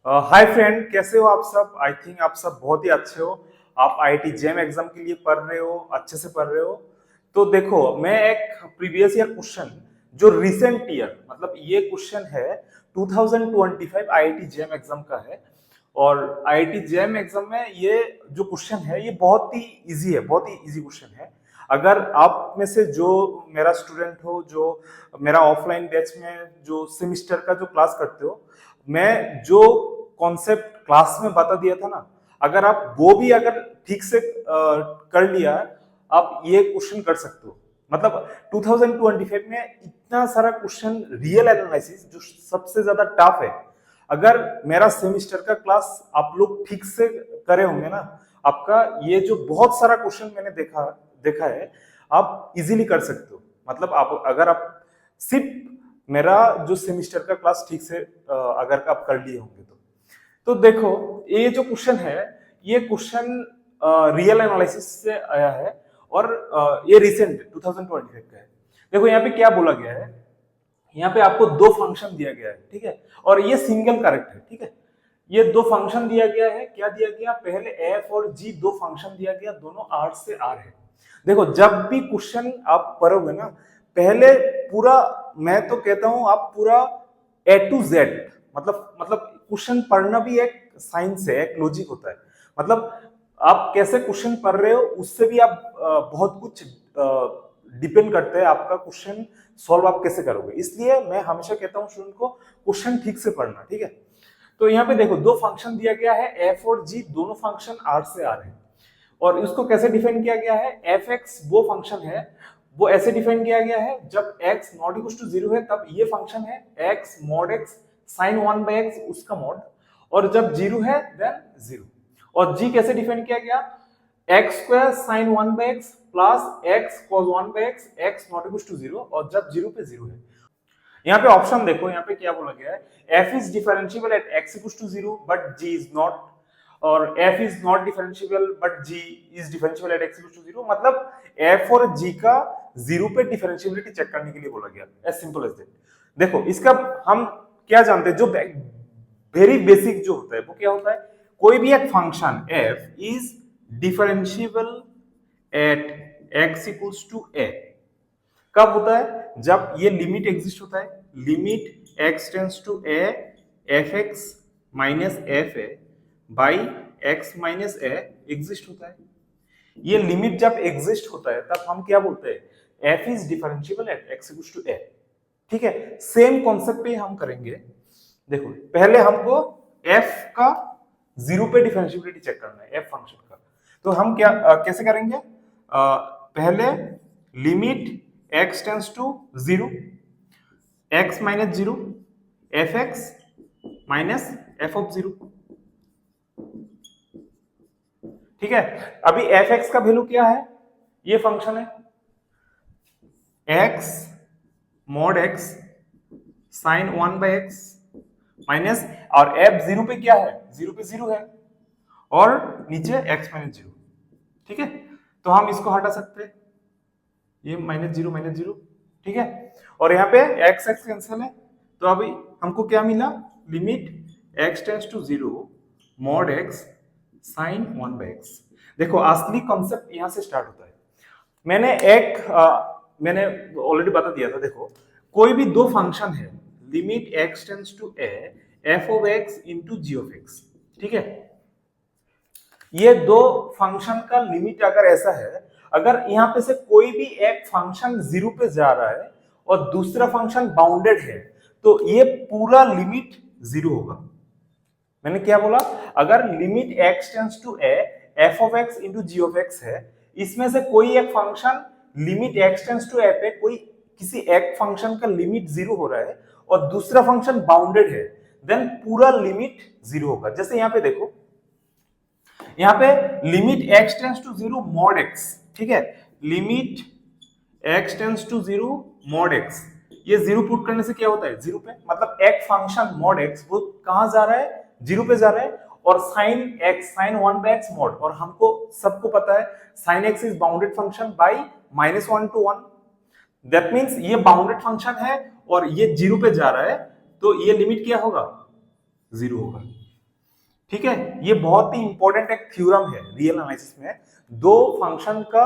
Hi friend, कैसे हो आप सब। आई थिंक आप सब बहुत ही अच्छे हो। आप आईआईटी जेम एग्जाम के लिए पढ़ रहे हो, अच्छे से पढ़ रहे हो। तो देखो, मैं एक प्रीवियस ईयर क्वेश्चन जो रिसेंट ईयर, मतलब ये क्वेश्चन है 2025 आईआईटी जेम एग्जाम का है। और आईआईटी जेम एग्जाम में ये जो क्वेश्चन है ये बहुत ही इजी है, बहुत ही इजी क्वेश्चन है। अगर आप में से जो मेरा स्टूडेंट हो, जो मेरा ऑफलाइन बैच में जो सेमिस्टर का जो क्लास करते हो, मैं जो कॉन्सेप्ट क्लास में बता दिया था ना, अगर आप वो भी अगर ठीक से कर लिया, आप ये क्वेश्चन कर सकते हो। मतलब 2025 में इतना सारा क्वेश्चन रियल एनालिसिस जो सबसे ज्यादा टफ है, अगर मेरा सेमिस्टर का क्लास आप लोग ठीक से करे होंगे ना, आपका ये जो बहुत सारा क्वेश्चन मैंने देखा देखा है, आप इजीली कर सकते हो। मतलब आप अगर आप सिर्फ मेरा जो सेमिस्टर का क्लास ठीक से अगर आप कर लिए होंगे तो देखो, ये जो क्वेश्चन है, ये क्वेश्चन रियल एनालिसिस से आया है। और ये रिसेंट 2025 का है। देखो यहाँ पे क्या बोला गया है, यहाँ पे आपको दो फंक्शन दिया गया है, ठीक है। और ये सिंगल करेक्ट है, ठीक है। ये दो फंक्शन दिया गया है, क्या दिया गया, पहले एफ और जी दो फंक्शन दिया गया, दोनों आर से आर है। देखो, जब भी क्वेश्चन आप पढ़ोगे ना, पहले पूरा, मैं तो कहता हूं आप पूरा ए टू जेड, मतलब क्वेश्चन पढ़ना भी एक साइंस है, एक लॉजिक होता है। मतलब आप कैसे क्वेश्चन पढ़ रहे हो उससे भी आप बहुत कुछ डिपेंड करते हैं, आपका क्वेश्चन सॉल्व आप कैसे करोगे। इसलिए मैं हमेशा कहता हूं स्टूडेंट को क्वेश्चन ठीक से पढ़ना, ठीक है। तो यहाँ पे देखो, दो फंक्शन दिया गया है, एफ और जी, दोनों फंक्शन आर से आर है। और इसको कैसे डिफाइन किया गया है, एफ एक्स वो फंक्शन है, वो ऐसे डिफाइन किया गया है, जब x नॉट इक्वल टू 0 है तब ये फंक्शन है x mod x sin 1 by x उसका मॉड, और जब 0 है देन 0। और g कैसे डिफाइन किया गया, x square sin 1 by x plus x cos 1 by x, x not equal to 0, और जब 0 पे 0 है। यहाँ पे ऑप्शन देखो, यहाँ पे क्या बोला गया है, f is differentiable at x equal to 0 but g is not, और f is not differentiable but g is differentiable at x equal to 0। मतलब f और g का 0 पे डिफरेंशिएबिलिटी चेक करने के लिए बोला गया, एज सिंपल एज दैट। देखो, इसका हम क्या जानते हैं, जो वेरी बेसिक जो होता है वो क्या होता है, कोई भी एक function f is differentiable at x equals to a कब होता है, जब ये लिमिट एग्जिस्ट होता है, limit x tends to a F X minus F A by X minus A exist होता है। ये लिमिट जब एग्जिस्ट होता है तब हम क्या बोलते हैं, f is differentiable at x equals to a, ठीक है। सेम कॉन्सेप्ट पे हम करेंगे। देखो, पहले हमको f का 0 पे डिफरेंशिएबिलिटी चेक करना है, f फंक्शन का। तो हम क्या कैसे करेंगे, पहले limit x tends to 0 x minus 0 F X minus F of 0, ठीक है। अभी एफ एक्स का वैल्यू क्या है, ये फंक्शन है x mod x sine 1 by x minus, और एफ 0 पे क्या है, 0 पे 0 है, और नीचे x माइनस 0, ठीक है। तो हम इसको हटा सकते हैं, ये माइनस 0, ठीक है। और यहाँ पे x x कैंसिल है, तो अभी हमको क्या मिला, limit x tends to 0 mod x sine 1 by x। देखो, असली कॉन्सेप्ट यहां से स्टार्ट होता है। मैंने ऑलरेडी बता दिया था। देखो, कोई भी दो फंक्शन है, limit x tends to a f of x into g of x, ठीक है। ये दो फंक्शन का लिमिट अगर ऐसा है, अगर यहां पे से कोई भी एक फंक्शन 0 पे जा रहा है और दूसरा फंक्शन बाउंडेड है, तो ये पूरा लिमिट 0 होगा। मैंने क्या बोला, अगर limit x tends to a f of x into g of x है, इसमें से कोई एक function limit x tends to a पे कोई किसी एक फंक्शन का लिमिट 0 हो रहा है और दूसरा फंक्शन बाउंडेड है, देन पूरा लिमिट 0 होगा। जैसे यहाँ पे देखो, यहाँ पे limit x tends to 0 mod x, ठीक है। Limit x tends to 0 mod x, ये 0 पुट करने से क्या होता है, 0 पे, मतलब एक फंक्शन मॉड x वो कहां जा रहा है, 0 पे जा रहा है। और sine x sine 1 by x mod, और हमको सबको पता है sine x is bounded function by -1 to 1, that means ये बाउंडेड फंक्शन है और ये 0 पे जा रहा है, तो ये लिमिट क्या होगा, 0 होगा। ठीक है, ये बहुत ही इंपॉर्टेंट एक थ्योरम है रियल एनालिसिस में। दो फंक्शन का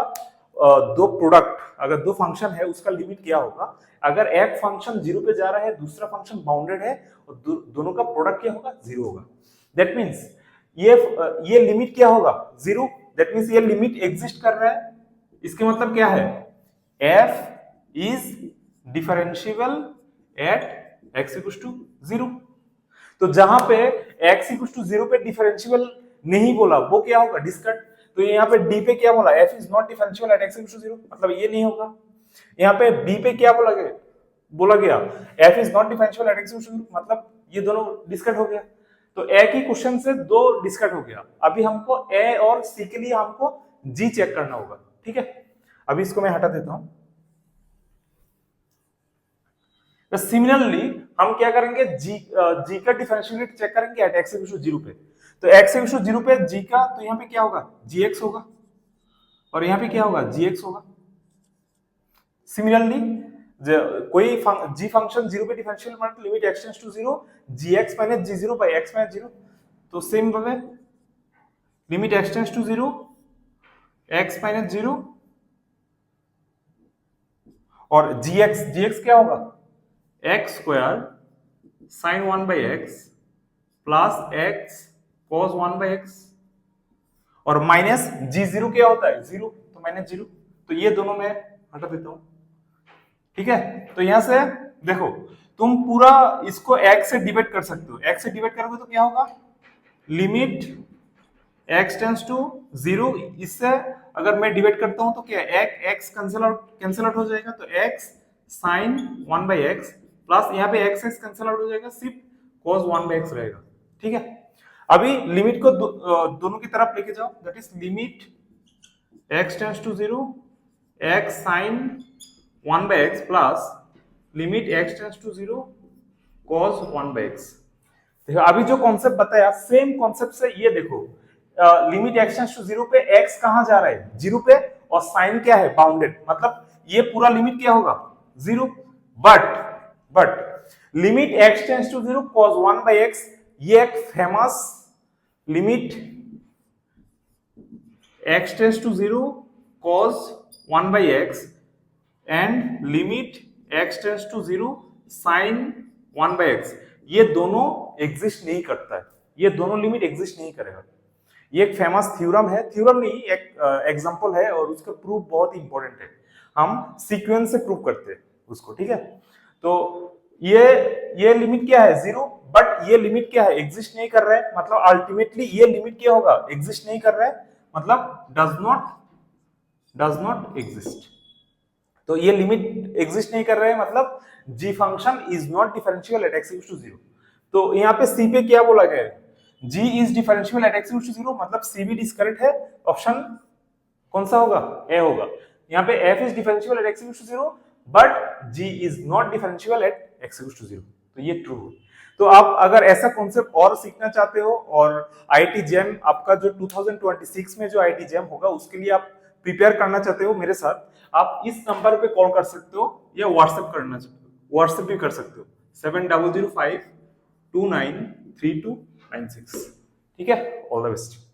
दो प्रोडक्ट, अगर दो फंक्शन है उसका लिमिट क्या होगा, अगर एक फंक्शन 0 पे जा रहा है, दूसरा फंक्शन बाउंडेड है, और दोनों का प्रोडक्ट क्या होगा, 0 होगा। दैट मींस ये लिमिट क्या होगा, 0। दैट मींस ये लिमिट एग्जिस्ट कर रहा है। इसके मतलब क्या है, f is differentiable at x equals to 0। तो जहां पे x इक्वल्स टू 0 पे डिफरेंशिएबल नहीं बोला, वो क्या होगा, डिस्कट। तो यहाँ पे d पे क्या बोला, f is not differentiable at x equals to 0, मतलब ये नहीं होगा। यहाँ पे b पे क्या बोला गया f is not differentiable at x equals to 0, मतलब ये दोनों डिस्कट हो गया। तो एक ही क्वेश्चन से दो डिस्कट हो गया। अभी हमको a और c के लिए हमको g चेक करना होगा, ठीक है। अभी इसको मैं हटा देता हूं। तो सिमिलरली हम क्या करेंगे, g का डिफरेंशिएट चेक करेंगे एट x इक्वल्स टू 0 पे। तो x इक्वल्स टू 0 पे g का, तो यहाँ पे क्या होगा, gx होगा, और यहाँ पे क्या होगा, gx होगा। सिमिलरली कोई g फंक्शन 0 पे डिफरेंशियल मतलब limit x tends to 0 gx minus g0 by x minus 0। तो same way limit x tends to 0 x minus 0 और gx क्या होगा, x square sine 1 by x plus x cos 1 by x, और minus g0 क्या होता है, 0, तो minus 0। तो ये दोनों मैं हटा देता हूं, ठीक है। तो यहां से देखो, तुम पूरा इसको x से डिवाइड कर सकते हो। x से डिवाइड करोगे तो क्या होगा, लिमिट x टेंड्स टू 0, इससे अगर मैं डिवाइड करता हूं तो क्या है, x कैंसिल आउट हो जाएगा, तो x sine 1 by x plus यहाँ पे x कैंसिल आउट हो जाएगा, सिर्फ cos 1 बाई एक्स रहेगा, ठीक है। अभी लिमिट को दोनों की तरफ लेके जाओ, that is limit x tends to 0 x sine 1 by x plus limit x tends to 0 cos 1 by x. देखो अभी जो कॉन्सेप्ट बताया, सेम कॉन्सेप्ट से ये देखो, लिमिट x टेंड्स टू 0 पे x कहां जा रहा है, 0 पे, और साइन क्या है, बाउंडेड, मतलब ये पूरा लिमिट क्या होगा, 0। But limit x tends to 0 cos 1 by x, ये एक famous limit x tends to 0 cos 1 by x and limit x tends to 0 sin 1 by x, ये दोनों एग्जिस्ट नहीं करता है, ये दोनों लिमिट एग्जिस्ट नहीं करेगा। ये एक फेमस थ्योरम है, थ्योरम नहीं, एक एग्जांपल है, और उसका प्रूफ बहुत ही इंपॉर्टेंट है। हम सीक्वेंस से प्रूफ करते हैं उसको, ठीक है। तो ये लिमिट क्या है, 0, बट ये लिमिट क्या है, एग्जिस्ट नहीं कर रहा है, मतलब अल्टीमेटली ये लिमिट क्या होगा, एग्जिस्ट नहीं कर रहा है, मतलब डज नॉट एग्जिस्ट। तो ये लिमिट एग्जिस्ट नहीं कर रहा है, मतलब g function is not differentiable at x equals to 0। तो यहाँ पे c पे क्या बोला गया है, g is differentiable at x equals to 0, मतलब c भी डिस्करेक्ट है, ऑप्शन कौन सा होगा, a होगा। यहाँ पे f is differentiable at x equals to 0 but g is not differentiable at x equals to 0, तो ये ट्रू है। तो आप अगर ऐसा कॉन्सेप्ट और सीखना चाहते हो, और IIT JAM आपका जो 2026 में जो IIT JAM होगा उसके लिए आप प्रिपेयर करना चाहते हो मेरे साथ, आप इस नंबर पे कॉल कर सकते हो या व्हाट्सएप भी कर सकते हो, 7005293296, ठीक है। All the best.